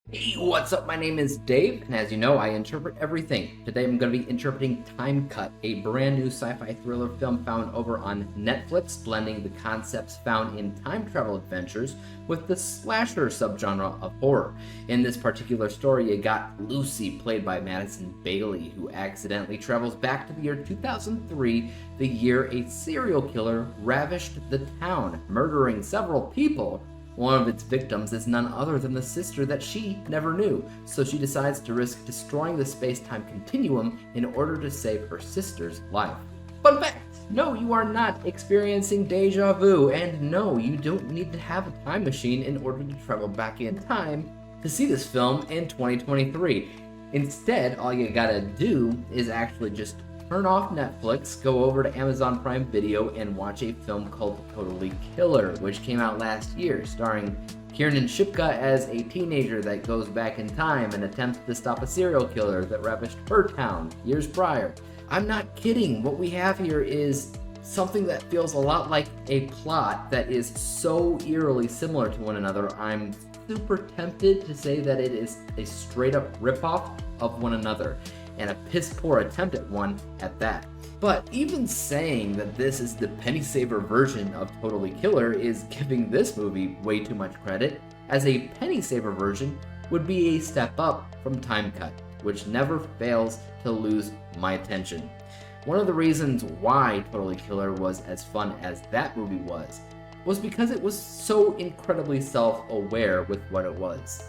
Hey, what's up? My name is Dave, and as you know, I interpret everything. Today I'm going to be interpreting Time Cut, a brand new sci-fi thriller film found over on Netflix, blending the concepts found in time travel adventures with the slasher subgenre of horror. In this particular story, you got Lucy, played by Madison Bailey, who accidentally travels back to the year 2003, the year a serial killer ravished the town, murdering several people. One of its victims is none other than the sister that she never knew, so she decides to risk destroying the space-time continuum in order to save her sister's life. Fun fact! No, you are not experiencing deja vu, and no, you don't need to have a time machine in order to travel back in time to see this film in 2023. Instead, all you gotta do is actually just turn off Netflix, go over to Amazon Prime Video, and watch a film called Totally Killer, which came out last year, starring Kiernan Shipka as a teenager that goes back in time and attempts to stop a serial killer that ravished her town years prior. I'm not kidding. What we have here is something that feels a lot like a plot that is so eerily similar to one another. I'm super tempted to say that it is a straight up ripoff of one another, and a piss poor attempt at one at that. But even saying that this is the penny saver version of Totally Killer is giving this movie way too much credit, as a penny saver version would be a step up from Time Cut, which never fails to lose my attention. One of the reasons why Totally Killer was as fun as that movie was because it was so incredibly self-aware with what it was.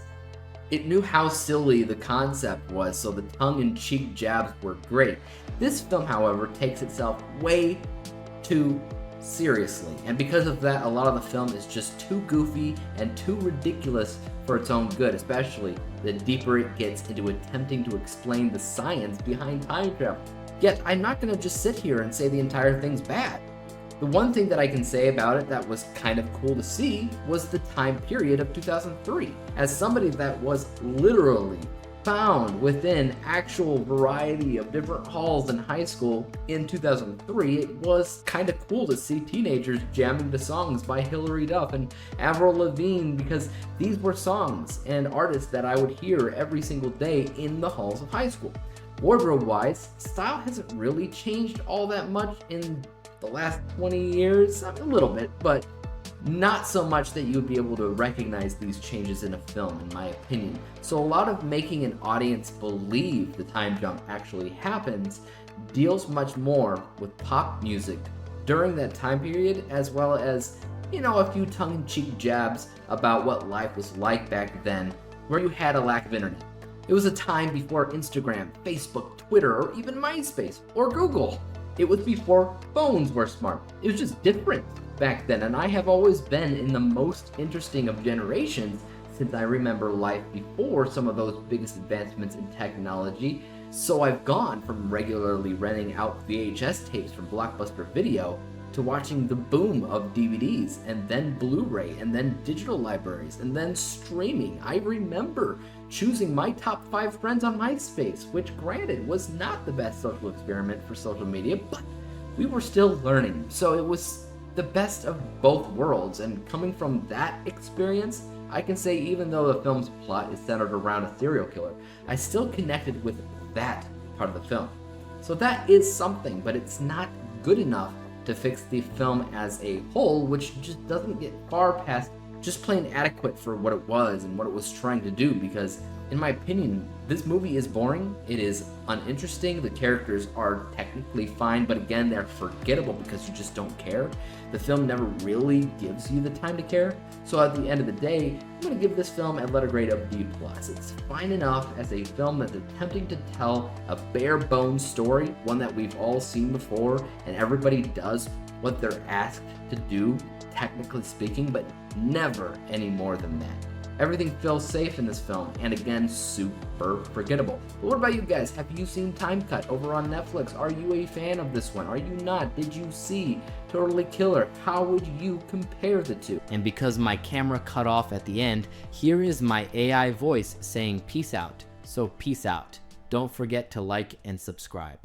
It knew how silly the concept was, so the tongue-in-cheek jabs were great. This film, however, takes itself way too seriously, and because of that, a lot of the film is just too goofy and too ridiculous for its own good, especially the deeper it gets into attempting to explain the science behind time travel. Yet, I'm not going to just sit here and say the entire thing's bad. The one thing that I can say about it that was kind of cool to see was the time period of 2003. As somebody that was literally found within actual variety of different halls in high school in 2003, it was kind of cool to see teenagers jamming to songs by Hilary Duff and Avril Lavigne, because these were songs and artists that I would hear every single day in the halls of high school. Wardrobe-wise, style hasn't really changed all that much in the last 20 years, I mean, a little bit, but not so much that you would be able to recognize these changes in a film, in my opinion. So a lot of making an audience believe the time jump actually happens deals much more with pop music during that time period, as well as, a few tongue-in-cheek jabs about what life was like back then, where you had a lack of internet. It was a time before Instagram, Facebook, Twitter, or even MySpace, or Google. It was before phones were smart. It was just different back then, and I have always been in the most interesting of generations since I remember life before some of those biggest advancements in technology. So I've gone from regularly renting out VHS tapes from Blockbuster Video to watching the boom of DVDs, and then Blu-ray, and then digital libraries, and then streaming. I remember choosing my top 5 friends on MySpace, which granted was not the best social experiment for social media, but we were still learning. So it was the best of both worlds, and coming from that experience, I can say even though the film's plot is centered around a serial killer, I still connected with that part of the film. So that is something, but it's not good enough to fix the film as a whole, which just doesn't get far past just plain adequate for what it was and what it was trying to do, because in my opinion, this movie is boring, it is uninteresting, the characters are technically fine, but again, they're forgettable because you just don't care. The film never really gives you the time to care, so at the end of the day, I'm going to give this film a letter grade of B+. It's fine enough as a film that's attempting to tell a bare bones story, one that we've all seen before, and everybody does what they're asked to do, technically speaking, but never any more than that. Everything feels safe in this film, and again, super forgettable. But what about you guys? Have you seen Time Cut over on Netflix? Are you a fan of this one? Are you not? Did you see Totally Killer? How would you compare the two? And because my camera cut off at the end, here is my AI voice saying peace out. So peace out. Don't forget to like and subscribe.